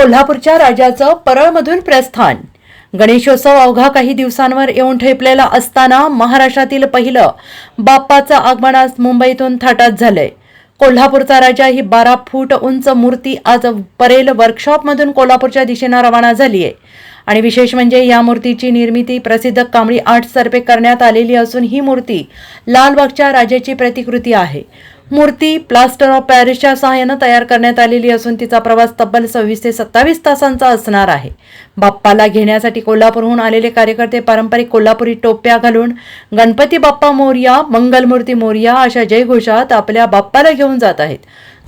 कोल्हापूरच्या राजाचं परळमधून प्रस्थान. गणेशोत्सव अवघा काही दिवसांवर येऊन ठेपलेला असताना महाराष्ट्रातील पहिलं बाप्पाचं आगमन आज मुंबईतून थाटात झालंय. कोल्हापूरचा राजा ही 12 फूट उंच मूर्ती आज परेल वर्कशॉपमधून कोल्हापूरच्या दिशेनं रवाना झाली आहे. आणि विशेष म्हणजे या मूर्तीची निर्मिती प्रसिद्ध कांबळी आर्ट्सतर्फे करण्यात आलेली असून ही मूर्ती लालबागच्या राजाची प्रतिकृती आहे. मूर्ती प्लास्टर ऑफ पॅरिसच्या सहाय्यानं तयार करण्यात आलेली असून तिचा प्रवास तब्बल 26 ते 27 तासांचा असणार आहे. बाप्पाला घेण्यासाठी कोल्हापूरहून आलेले कार्यकर्ते पारंपरिक कोल्हापुरी टोप्या घालून गणपती बाप्पा मोरया, मंगलमूर्ती मोरया अशा जयघोषात आपल्या बाप्पाला घेऊन जात आहेत.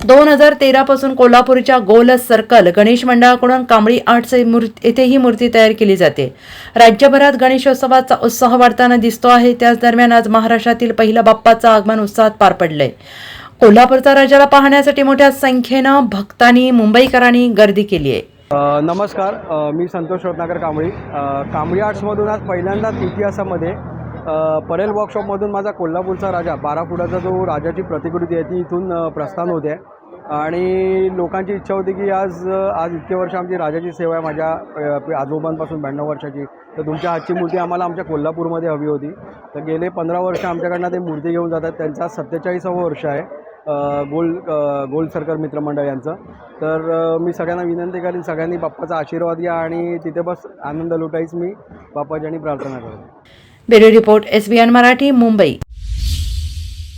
2013 पासून कोल्हापूरच्या गोल सर्कल गणेश मंडळाकडून कांबळी आर्ट्स येथे ही मूर्ती तयार केली जाते. राज्यभरात गणेशोत्सवाचा उत्साह वाढताना दिसतो आहे. त्याच दरम्यान आज महाराष्ट्रातील पहिला बाप्पाचं आगमन उत्साहात पार पडलंय. कोल्हापूरचा राजाला पाहण्यासाठी मोठ्या संख्येनं भक्तांनी मुंबईकरांनी गर्दी केली आहे. नमस्कार, मी संतोष रत्नाकर कांबळी. कांबळी आर्ट्समधून आज पहिल्यांदाच इतिहासामध्ये परेल वर्कशॉपमधून माझा कोल्हापूरचा राजा 12 फुटाचा जो राजाची प्रतिकृती आहे ती इथून प्रस्थान होते आहे. आणि लोकांची इच्छा होती की आज इतके वर्ष आमची राजाची सेवा आहे माझ्या आजोबांपासून 92 वर्षाची, तर तुमच्या हातची मूर्ती आम्हाला आमच्या कोल्हापूरमध्ये हवी होती. तर गेले 15 वर्ष आमच्याकडनं ते मूर्ती घेऊन जातात. त्यांचा 47वं वर्ष आहे गोल्ड सर्कल मित्रमंडळ यांचं. तर मी सगळ्यांना विनंती करेन, सगळ्यांनी बाप्पाचा आशीर्वाद घ्या आणि तिथे बस आनंद लुटायच मी बाप्पाची प्रार्थना करतो. Bureau report, SBN Marathi, Mumbai.